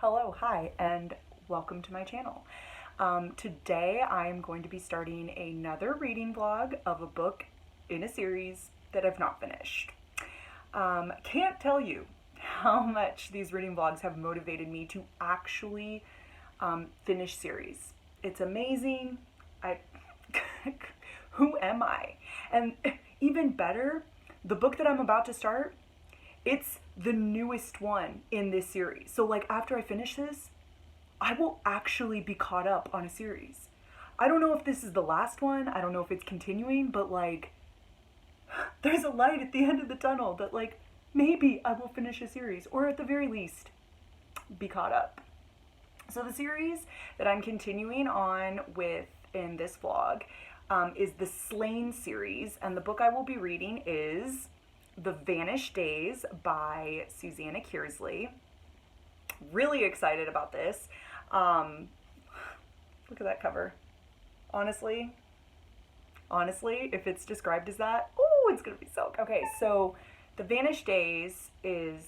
Hello, hi, and welcome to my channel. Today I am going to be starting another reading vlog of a book in a series that I've not finished. Can't tell you how much these reading vlogs have motivated me to actually finish series. It's amazing. Who am I? And even better, the book that I'm about to start, it's the newest one in this series. So like after I finish this, I will actually be caught up on a series. I don't know if this is the last one. I don't know if it's continuing, but like there's a light at the end of the tunnel that like maybe I will finish a series, or at the very least be caught up. So the series that I'm continuing on with in this vlog is the Slain series, and the book I will be reading is The Vanished Days by Susanna Kearsley. Really excited about this. Look at that cover. Honestly, if it's described as that, oh, it's gonna be so good. Okay, so The Vanished Days is,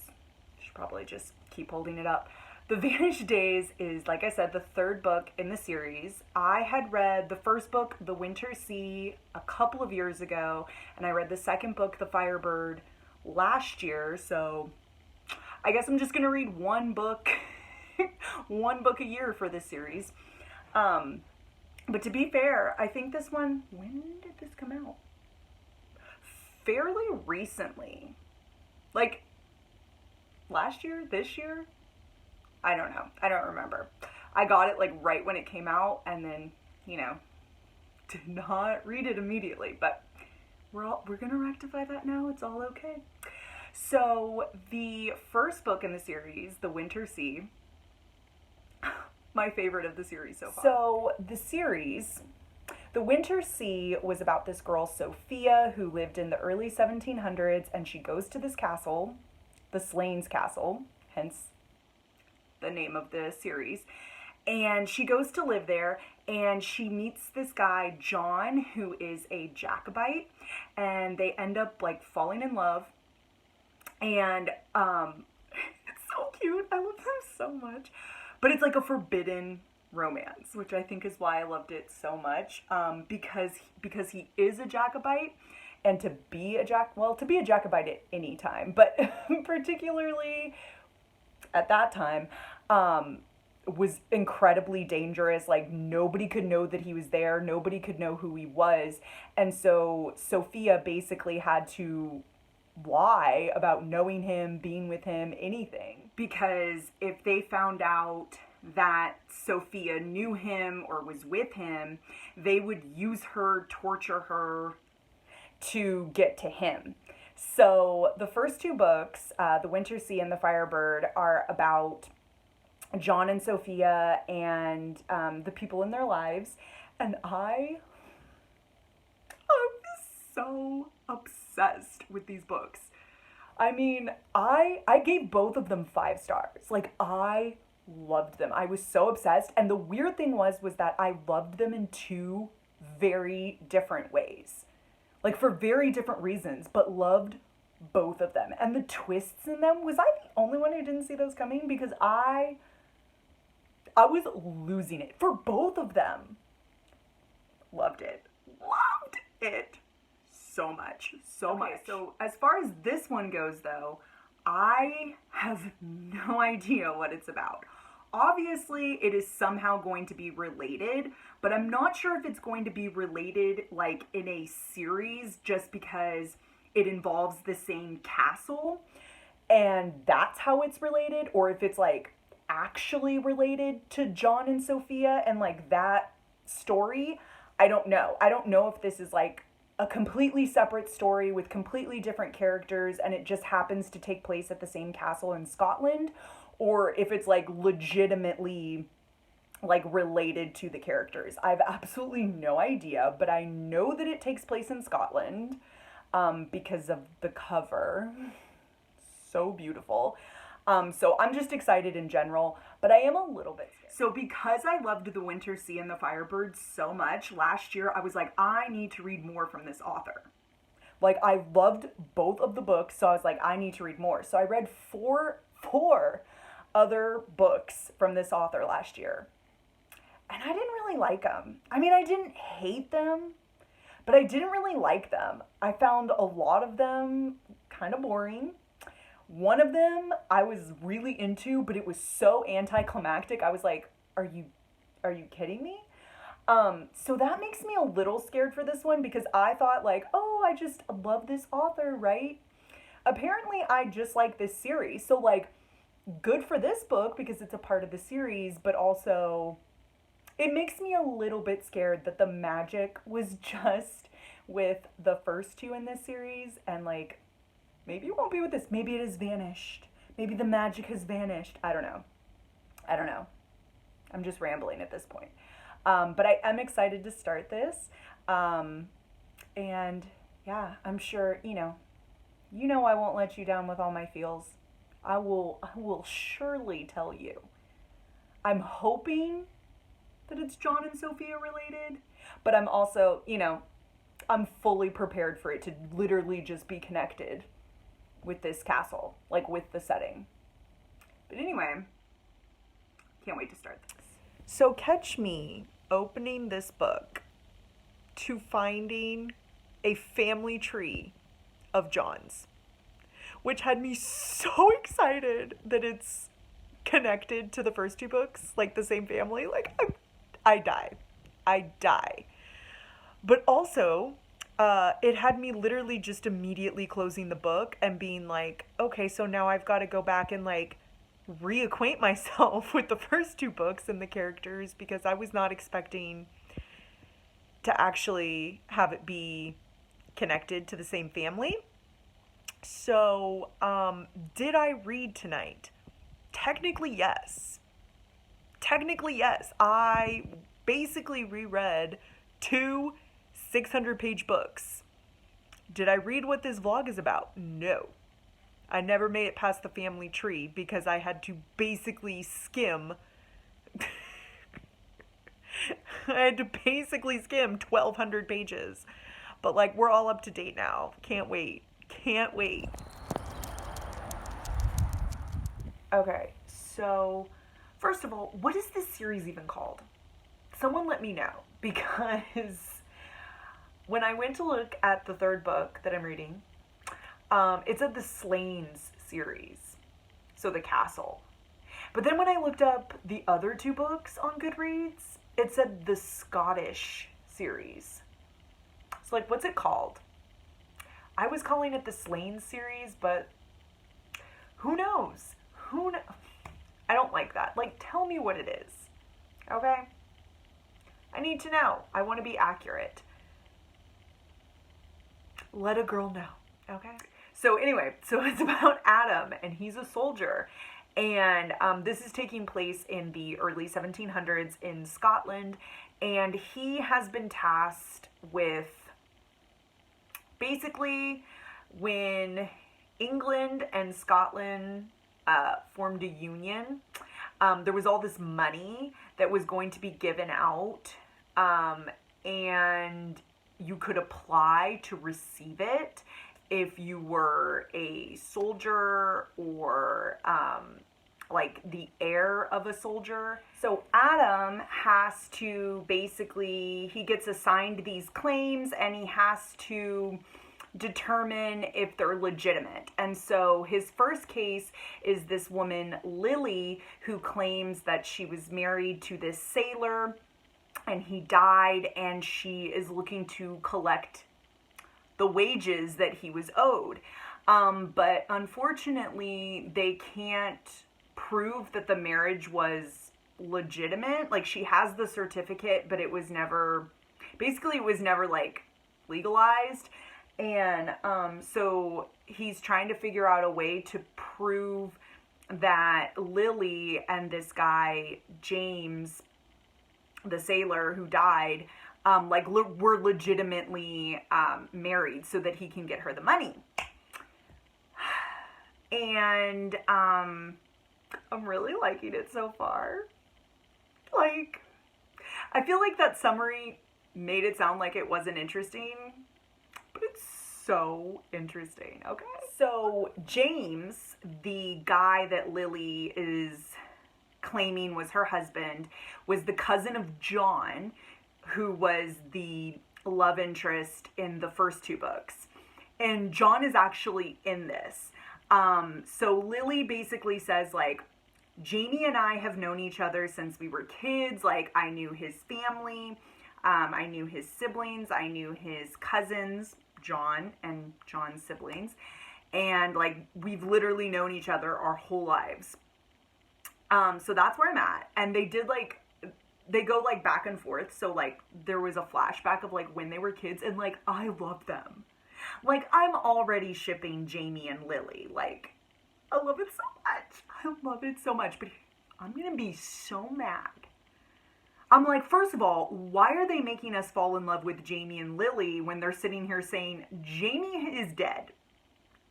I should probably just keep holding it up. The Vanished Days is, like I said, the third book in the series. I had read the first book, The Winter Sea, a couple of years ago, and I read the second book, The Firebird, last year, so I guess I'm just gonna read one book, one book a year for this series. But to be fair, I think this one, when did this come out? Fairly recently. Like, last year? This year? I don't know. I don't remember. I got it like right when it came out and then, did not read it immediately, but we're gonna rectify that now. It's all okay. So the first book in the series, The Winter Sea, my favorite of the series so far. So the series, The Winter Sea, was about this girl, Sophia, who lived in the early 1700s, and she goes to this castle, the Slains Castle, hence the name of the series, and she goes to live there, and she meets this guy, John, who is a Jacobite, and they end up like falling in love, and it's so cute. I love them so much, but it's like a forbidden romance, which I think is why I loved it so much, because he is a Jacobite, and to be a Jacobite at any time, but particularly at that time, was incredibly dangerous. Like, nobody could know that he was there. Nobody could know who he was. And so Sophia basically had to lie about knowing him, being with him, anything. Because if they found out that Sophia knew him or was with him, they would use her, torture her to get to him. So the first two books, The Winter Sea and The Firebird, are about John and Sophia and the people in their lives. And I was so obsessed with these books. I mean, I gave both of them 5 stars. Like, I loved them. I was so obsessed. And the weird thing was that I loved them in 2 very different ways. Like, for very different reasons, but loved both of them. And the twists in them, was I the only one who didn't see those coming? Because I was losing it for both of them. Loved it. Loved it so much. So much. So as far as this one goes, though, I have no idea what it's about. Obviously, it is somehow going to be related, but I'm not sure if it's going to be related like in a series just because it involves the same castle and that's how it's related, or if it's like actually related to John and Sophia and like that story. I don't know. I don't know if this is like a completely separate story with completely different characters and it just happens to take place at the same castle in Scotland, or if it's like legitimately like related to the characters. I have absolutely no idea, but I know that it takes place in Scotland because of the cover. So beautiful. So I'm just excited in general, but I am a little bit scared. So because I loved The Winter Sea and The Firebird so much, last year I was like, I need to read more from this author. Like, I loved both of the books, so I was like, I need to read more. So I read four other books from this author last year, and I didn't really like them. I mean, I didn't hate them, but I didn't really like them. I found a lot of them kind of boring. One of them I was really into, but it was so anticlimactic. I was like, are you kidding me? So that makes me a little scared for this one because I thought like, oh, I just love this author, right? Apparently I just like this series. So like good for this book because it's a part of the series, but also it makes me a little bit scared that the magic was just with the first two in this series and like maybe it won't be with this. Maybe it has vanished. Maybe the magic has vanished. I don't know. I don't know. I'm just rambling at this point. But I am excited to start this. And yeah, I'm sure, I won't let you down with all my feels. I will surely tell you. I'm hoping that it's John and Sophia related, but I'm also, I'm fully prepared for it to literally just be connected with this castle, like with the setting. But anyway, can't wait to start this. So catch me opening this book to finding a family tree of John's, which had me so excited that it's connected to the first two books, like the same family. Like, I die. But also, it had me literally just immediately closing the book and being like, okay, so now I've got to go back and like reacquaint myself with the first two books and the characters because I was not expecting to actually have it be connected to the same family. So, did I read tonight? Technically, yes. I basically reread two 600-page books. Did I read what this vlog is about? No. I never made it past the family tree because I had to basically skim. I had to basically skim 1,200 pages. But like, we're all up to date now. Can't wait. Okay, so first of all, what is this series even called? Someone let me know, because when I went to look at the third book that I'm reading, it's of the Slains series, so the castle. But then when I looked up the other two books on Goodreads, it said the Scottish series. So like, what's it called? I was calling it the Slains series, but who knows? I don't like that. Like, tell me what it is, okay? I need to know. I want to be accurate. Let a girl know, okay? So anyway, so it's about Adam, and he's a soldier. And this is taking place in the early 1700s in Scotland. And he has been tasked with basically when England and Scotland formed a union, there was all this money that was going to be given out, and you could apply to receive it if you were a soldier or like the heir of a soldier. So Adam has to basically, he gets assigned these claims and he has to determine if they're legitimate. And so his first case is this woman, Lily, who claims that she was married to this sailor and he died, and she is looking to collect the wages that he was owed. But unfortunately, they can't prove that the marriage was legitimate. Like, she has the certificate, but it was never like legalized. And so he's trying to figure out a way to prove that Lily and this guy, James, the sailor who died, were legitimately married so that he can get her the money. And I'm really liking it so far. Like, I feel like that summary made it sound like it wasn't interesting, but it's so interesting, okay? So James, the guy that Lily is claiming was her husband, was the cousin of John, who was the love interest in the first two books. And John is actually in this. So Lily basically says, like, Jamie and I have known each other since we were kids. Like, I knew his family, I knew his siblings, I knew his cousins, John and John's siblings. And, like, we've literally known each other our whole lives. So that's where I'm at. And they did, like, they go, like, back and forth. So, like, there was a flashback of, like, when they were kids. And, like, I love them. Like, I'm already shipping Jamie and Lily. Like, I love it so much. I love it so much. But I'm going to be so mad. I'm like, first of all, why are they making us fall in love with Jamie and Lily when they're sitting here saying Jamie is dead?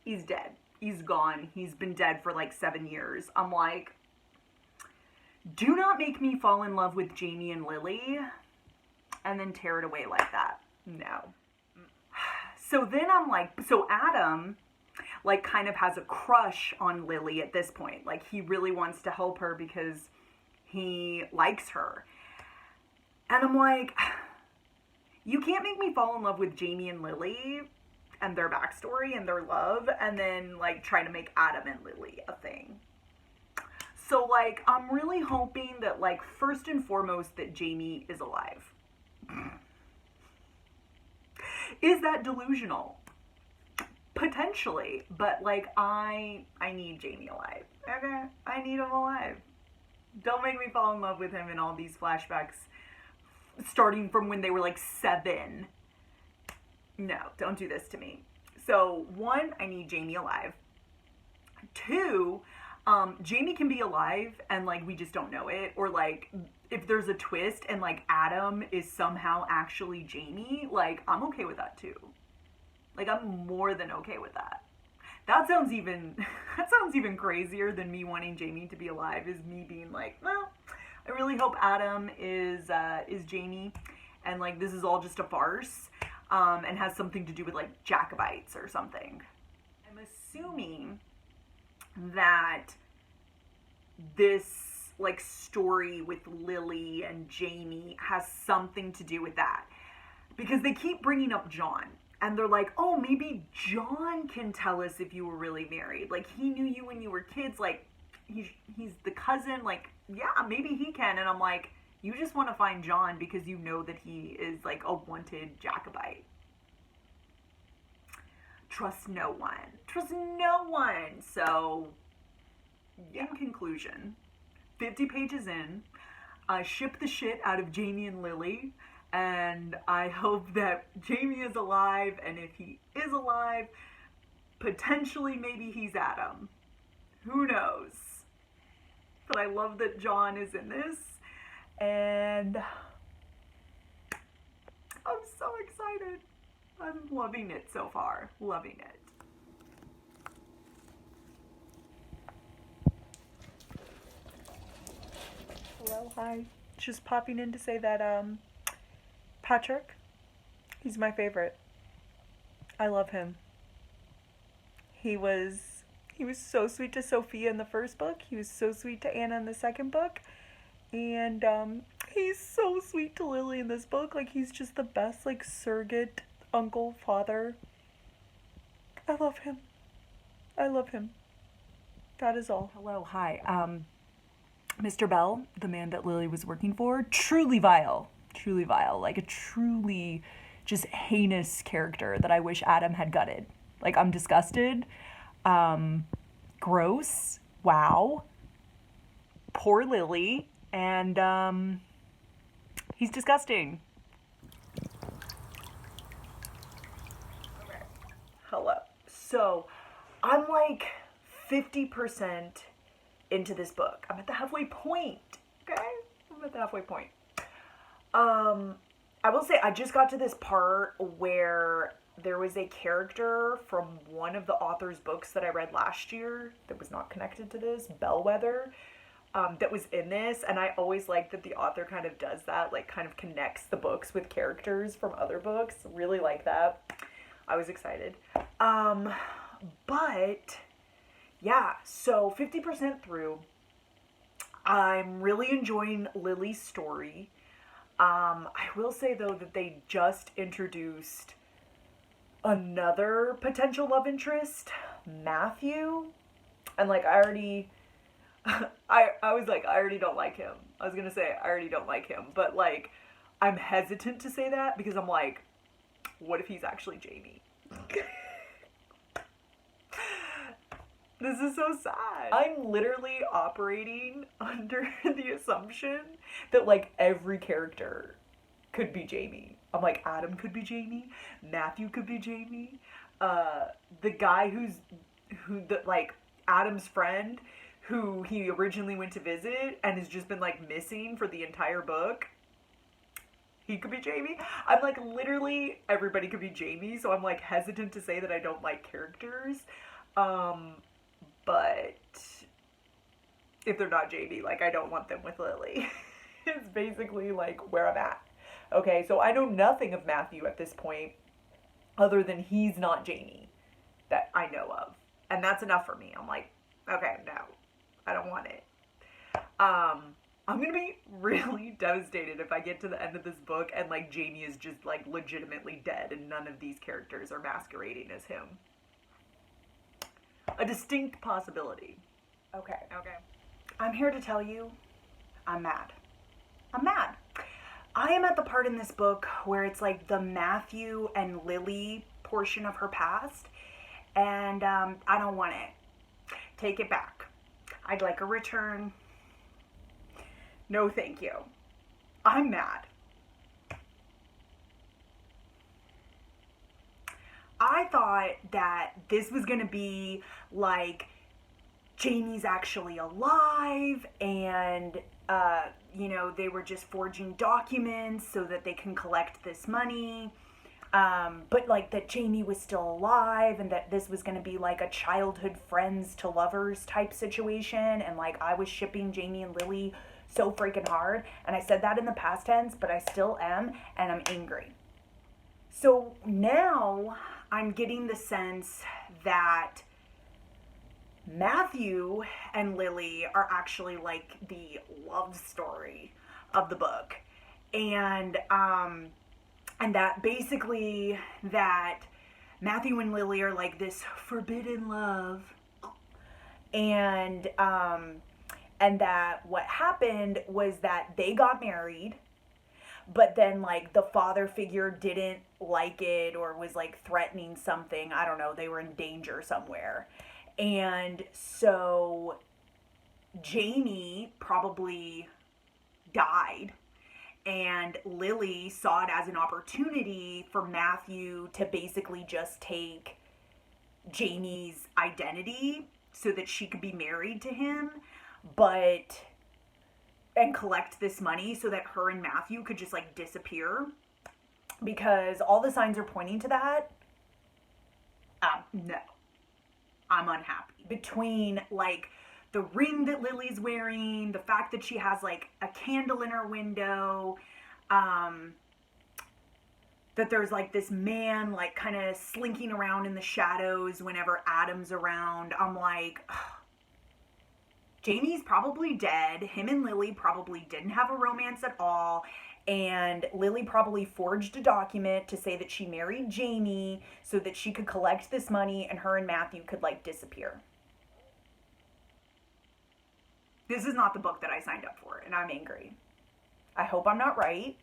He's dead. He's gone. He's been dead for like 7 years. I'm like, do not make me fall in love with Jamie and Lily and then tear it away like that. No. So then I'm like, so Adam, like, kind of has a crush on Lily at this point. Like, he really wants to help her because he likes her. And I'm like, you can't make me fall in love with Jamie and Lily and their backstory and their love and then, like, try to make Adam and Lily a thing. So, like, I'm really hoping that, like, first and foremost, that Jamie is alive. Is that delusional? Potentially. But, like, I need Jamie alive. Okay? I need him alive. Don't make me fall in love with him in all these flashbacks starting from when they were, like, 7. No, don't do this to me. So, 1, I need Jamie alive. 2, Jamie can be alive and, like, we just don't know it. Or, like, if there's a twist and, like, Adam is somehow actually Jamie, like, I'm okay with that too. Like, I'm more than okay with that. That sounds even crazier than me wanting Jamie to be alive, is me being like, well, I really hope Adam is Jamie and, like, this is all just a farce, and has something to do with, like, Jacobites or something. I'm assuming that this, like, story with Lily and Jamie has something to do with that. Because they keep bringing up John. And they're like, oh, maybe John can tell us if you were really married. Like, he knew you when you were kids. Like, he's the cousin. Like, yeah, maybe he can. And I'm like, you just want to find John because you know that he is, like, a wanted Jacobite. Trust no one. Trust no one. So, in conclusion, 50 pages in, I ship the shit out of Jamie and Lily. And I hope that Jamie is alive, and if he is alive, potentially maybe he's Adam. Who knows? But I love that John is in this, and I'm so excited. I'm loving it so far. Loving it. Hello, hi. Just popping in to say that, Patrick, he's my favorite. I love him. He was so sweet to Sophia in the first book. He was so sweet to Anna in the second book. And he's so sweet to Lily in this book. Like, he's just the best, like, surrogate uncle, father. I love him. I love him. That is all. Hello, hi. Mr. Bell, the man that Lily was working for, truly vile, like a truly just heinous character that I wish Adam had gutted. Like, I'm disgusted. Gross. Wow. Poor Lily. And he's disgusting. Okay. Hello. So, I'm like 50% into this book. I'm at the halfway point. Okay? I'm at the halfway point. I will say I just got to this part where there was a character from one of the author's books that I read last year that was not connected to this, Bellwether, that was in this, and I always like that the author kind of does that, like, kind of connects the books with characters from other books. Really like that. I was excited. But yeah, so 50% through. I'm really enjoying Lily's story. I will say though that they just introduced another potential love interest, Matthew. And like I already I was like, I already don't like him. I was gonna say I already don't like him, but like I'm hesitant to say that because I'm like, what if he's actually Jamie? This is so sad. I'm literally operating under the assumption that like every character could be Jamie. I'm like, Adam could be Jamie, Matthew could be Jamie, the guy like Adam's friend who he originally went to visit and has just been like missing for the entire book. He could be Jamie. I'm like, literally everybody could be Jamie, so I'm like hesitant to say that I don't like characters. But if they're not Jamie, like I don't want them with Lily. It's basically like where I'm at. Okay, so I know nothing of Matthew at this point other than he's not Jamie that I know of. And that's enough for me. I'm like, okay, no, I don't want it. I'm gonna be really devastated if I get to the end of this book and like Jamie is just like legitimately dead and none of these characters are masquerading as him. A distinct possibility. Okay. I'm here to tell you, I'm mad. I'm mad. I am at the part in this book where it's like the Matthew and Lily portion of her past, and I don't want it. Take it back. I'd like a return. No, thank you. I'm mad. I thought that this was gonna be like Jamie's actually alive and they were just forging documents so that they can collect this money. But like that Jamie was still alive and that this was gonna be like a childhood friends to lovers type situation, and like I was shipping Jamie and Lily so freaking hard, and I said that in the past tense, but I still am, and I'm angry. So now I'm getting the sense that Matthew and Lily are actually like the love story of the book. And that basically that Matthew and Lily are like this forbidden love. And that what happened was that they got married, but then like the father figure didn't like it or was like threatening something. I don't know, they were in danger somewhere. And so Jamie probably died, and Lily saw it as an opportunity for Matthew to basically just take Jamie's identity so that she could be married to him, and collect this money so that her and Matthew could just like disappear, because all the signs are pointing to that. No. I'm unhappy. Between like the ring that Lily's wearing, the fact that she has like a candle in her window, that there's like this man like kind of slinking around in the shadows whenever Adam's around. I'm like, ugh. Jamie's probably dead. Him and Lily probably didn't have a romance at all. And Lily probably forged a document to say that she married Jamie so that she could collect this money and her and Matthew could like disappear. This is not the book that I signed up for, and I'm angry. I hope I'm not right.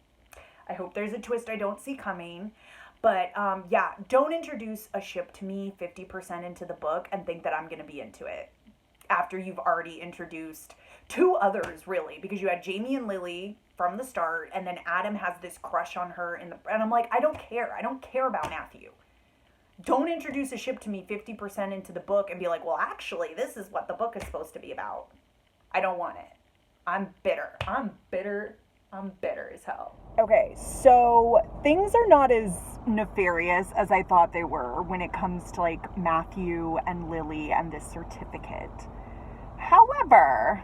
I hope there's a twist I don't see coming. But yeah, don't introduce a ship to me 50% into the book and think that I'm going to be into it after you've already introduced two others, really, because you had Jamie and Lily from the start, and then Adam has this crush on her and I'm like, I don't care about Matthew. Don't introduce a ship to me 50% into the book and be like, well, actually, this is what the book is supposed to be about. I don't want it. I'm bitter as hell. Okay, so things are not as nefarious as I thought they were when it comes to like Matthew and Lily and this certificate. However,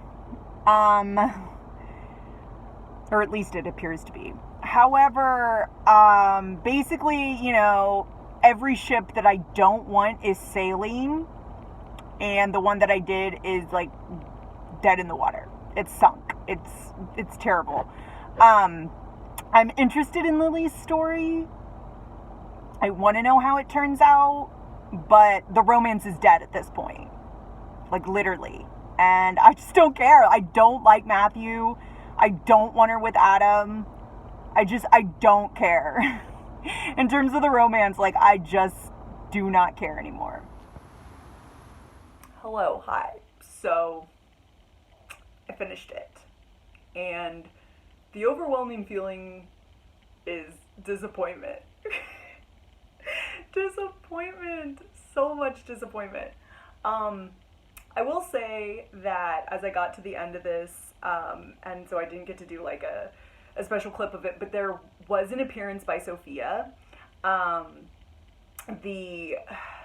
or at least it appears to be. However, basically, every ship that I don't want is sailing, and the one that I did is like dead in the water. It's sunk. It's terrible. I'm interested in Lily's story. I want to know how it turns out, but the romance is dead at this point. Like, literally. And I just don't care. I don't like Matthew. I don't want her with Adam. I don't care. In terms of the romance, like, I just do not care anymore. Hello, hi. So, I finished it. And the overwhelming feeling is disappointment. Disappointment. So much disappointment. I will say that as I got to the end of this, and so I didn't get to do like a special clip of it, but there was an appearance by Sophia, the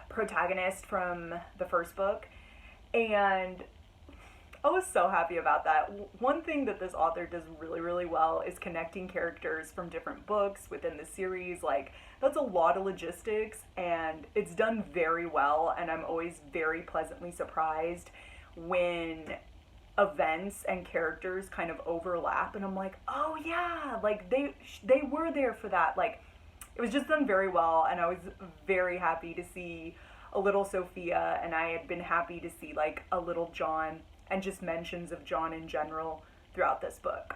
protagonist from the first book, and I was so happy about that. One thing that this author does really, really well is connecting characters from different books within the series. Like, that's a lot of logistics, and it's done very well, and I'm always very pleasantly surprised when events and characters kind of overlap, and I'm like, oh yeah, like they were there for that. Like, it was just done very well, and I was very happy to see a little Sophia, and I had been happy to see like a little John, and just mentions of John in general throughout this book.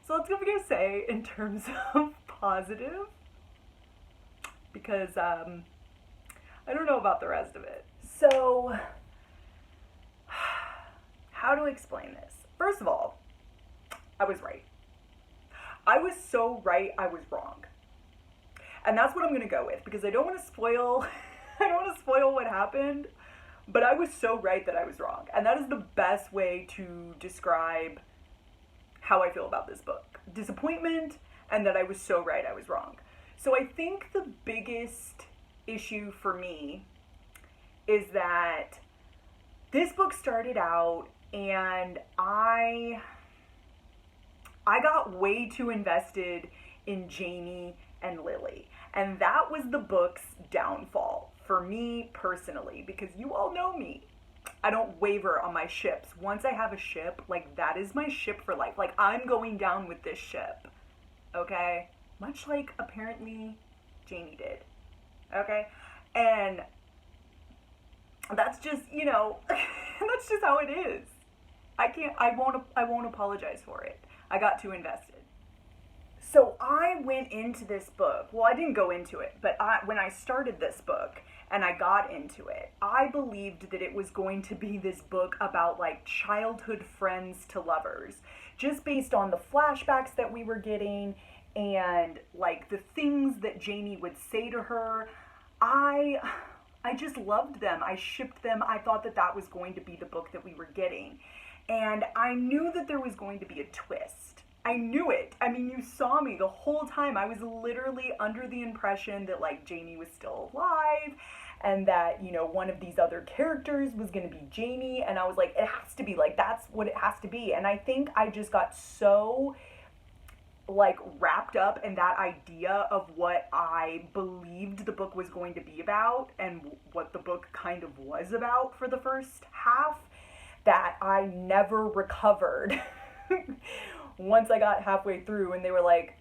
So let's go and say in terms of positive, because I don't know about the rest of it. So, how to explain this? First of all, I was right. I was so right, I was wrong. And that's what I'm going to go with, because I don't want to spoil what happened, but I was so right that I was wrong. And that is the best way to describe how I feel about this book. Disappointment, and that I was so right I was wrong. So I think the biggest issue for me is that this book started out and I got way too invested in Jamie and Lily. And that was the book's downfall for me personally, because you all know me. I don't waver on my ships. Once I have a ship, like, that is my ship for life. Like, I'm going down with this ship. Okay? Much like apparently Jamie did. Okay? And that's just, you know, that's just how it is. I won't apologize for it. I got too invested. So I went into this book, well, I didn't go into it, but when I started this book and I got into it, I believed that it was going to be this book about like childhood friends to lovers, just based on the flashbacks that we were getting and like the things that Jamie would say to her. I just loved them. I shipped them. I thought that that was going to be the book that we were getting. And I knew that there was going to be a twist. I knew it. I mean, you saw me the whole time. I was literally under the impression that, like, Jamie was still alive and that, you know, one of these other characters was going to be Jamie. And I was like, it has to be. Like, that's what it has to be. And I think I just got so, like, wrapped up in that idea of what I believed the book was going to be about and what the book kind of was about for the first half, that I never recovered. Once I got halfway through and they were like,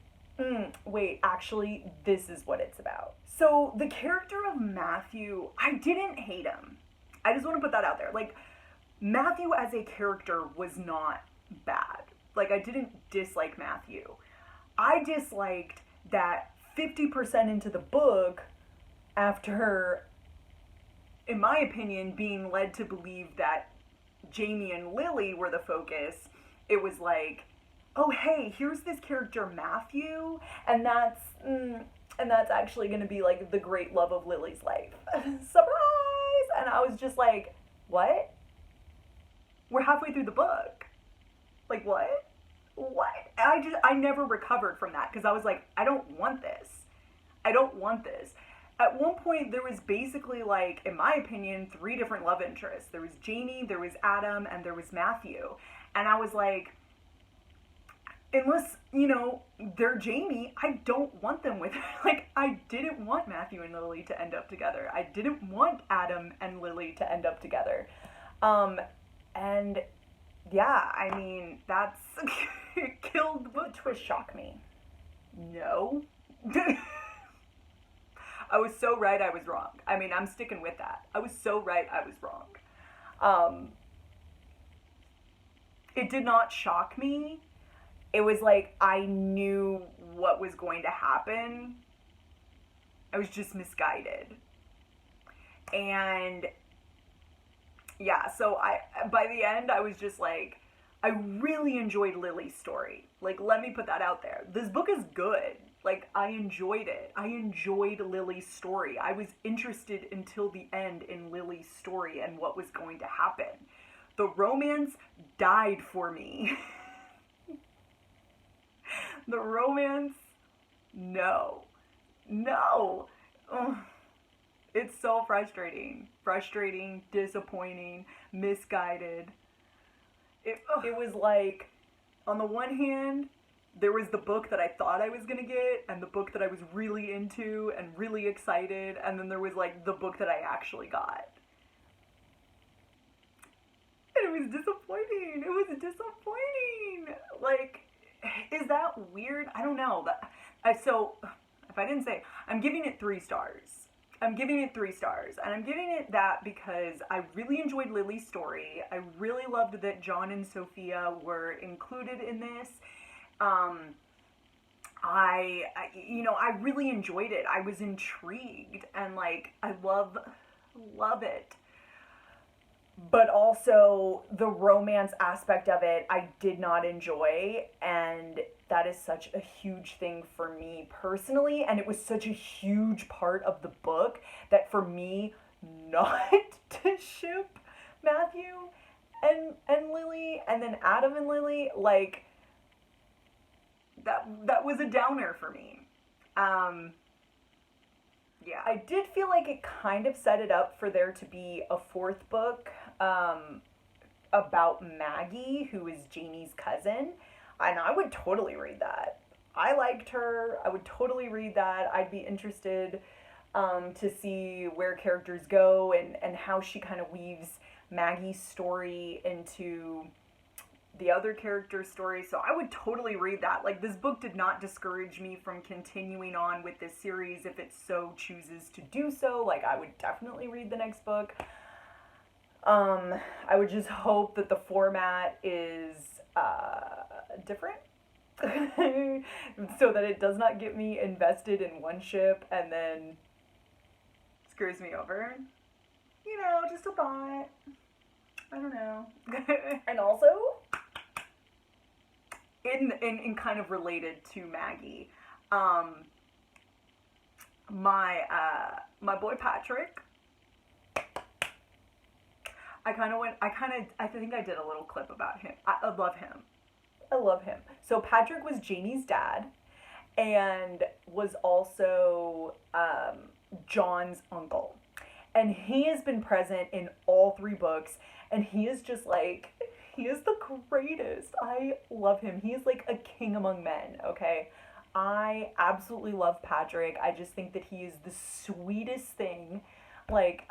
wait, actually, this is what it's about. So the character of Matthew, I didn't hate him. I just want to put that out there. Like, Matthew as a character was not bad. Like, I didn't dislike Matthew. I disliked that 50% into the book, after, in my opinion, being led to believe that Jamie and Lily were the focus, it was like, oh, hey, here's this character Matthew, and that's actually going to be like the great love of Lily's life. Surprise! And I was just like, what? We're halfway through the book. Like, what? What? And I never recovered from that, because I was like, I don't want this. I don't want this. At one point, there was basically, like, in my opinion, 3 different love interests. There was Jamie, there was Adam, and there was Matthew. And I was like, unless, they're Jamie, I don't want them with her. Like, I didn't want Matthew and Lily to end up together. I didn't want Adam and Lily to end up together. And yeah, I mean, that's killed the book. Twist shock me. No. I was so right, I was wrong. I mean, I'm sticking with that. I was so right, I was wrong. It did not shock me. It was like I knew what was going to happen. I was just misguided. And yeah, so by the end I was just like, I really enjoyed Lily's story. Like, let me put that out there. This book is good. Like, I enjoyed it. I enjoyed Lily's story. I was interested until the end in Lily's story and what was going to happen. The romance died for me. The romance, no. Ugh. It's so frustrating. Frustrating, disappointing, misguided. It was like, on the one hand, there was the book that I thought I was going to get, and the book that I was really into and really excited, and then there was like the book that I actually got. And it was disappointing. It was disappointing. Like, is that weird? I don't know. So, if I didn't say, I'm giving it 3 stars. I'm giving it 3 stars. And I'm giving it that because I really enjoyed Lily's story. I really loved that John and Sophia were included in this. I really enjoyed it. I was intrigued and like, I love it. But also the romance aspect of it, I did not enjoy, and that is such a huge thing for me personally, and it was such a huge part of the book that for me not to ship Matthew and Lily, and then Adam and Lily, like, that was a downer for me. Yeah, I did feel like it kind of set it up for there to be a 4th book about Maggie, who is Jamie's cousin, and I would totally read that. I liked her. I would totally read that. I'd be interested to see where characters go and how she kind of weaves Maggie's story into the other character's story, so I would totally read that. Like, this book did not discourage me from continuing on with this series if it so chooses to do so. Like, I would definitely read the next book. I would just hope that the format is different so that it does not get me invested in one ship and then screws me over. Just a thought. I don't know. And also, in kind of related to Maggie, my boy Patrick, I think I did a little clip about him. I love him. So Patrick was Jamie's dad and was also John's uncle. And he has been present in all 3 books, and he is just like, he is the greatest. I love him. He is like a king among men, okay? I absolutely love Patrick. I just think that he is the sweetest thing. Like,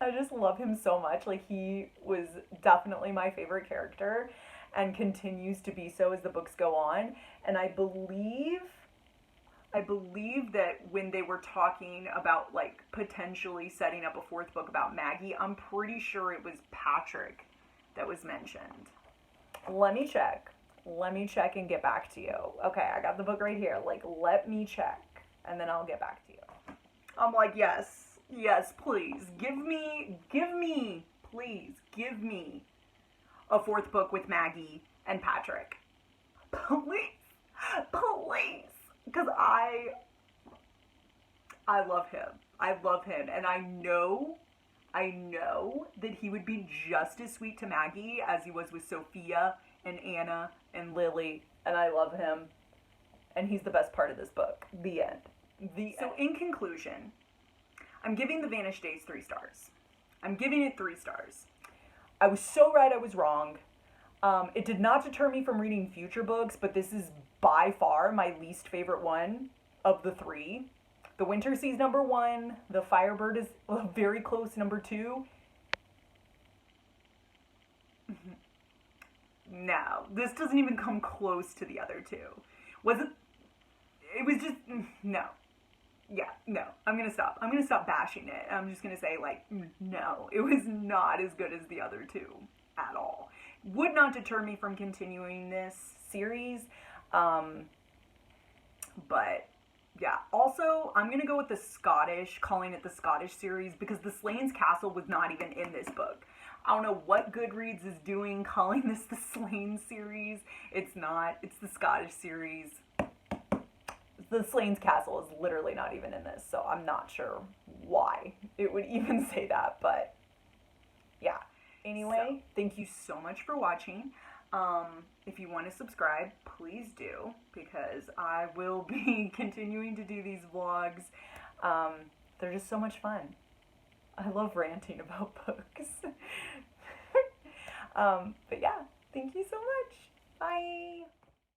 I just love him so much. Like, he was definitely my favorite character and continues to be so as the books go on. And I believe that when they were talking about, like, potentially setting up a 4th book about Maggie, I'm pretty sure it was Patrick that was mentioned. Let me check and get back to you. Okay, I got the book right here. Like, let me check, and then I'll get back to you. I'm like, yes, please. Give me a 4th book with Maggie and Patrick. Please. Because I love him. And I know that he would be just as sweet to Maggie as he was with Sophia and Anna and Lily. And I love him. And he's the best part of this book. The end. So in conclusion, I'm giving The Vanished Days 3 stars. I'm giving it 3 stars. I was so right, I was wrong. It did not deter me from reading future books, but this is by far my least favorite one of the three. The Winter Sea's number one. The Firebird is a very close number two. No, this doesn't even come close to the other two. Was it? It was just no. Yeah, no. I'm gonna stop. I'm gonna stop bashing it. I'm just gonna say like no. It was not as good as the other two at all. Would not deter me from continuing this series. But yeah, also I'm gonna go with the Scottish, calling it the Scottish series because the Slane's Castle was not even in this book. I don't know what Goodreads is doing calling this the Slane series. It's not. It's the Scottish series. The Slane's Castle is literally not even in this, so I'm not sure why it would even say that, but yeah. Anyway, thank you so much for watching. If you want to subscribe, please do, because I will be continuing to do these vlogs. They're just so much fun. I love ranting about books. But yeah, thank you so much. Bye.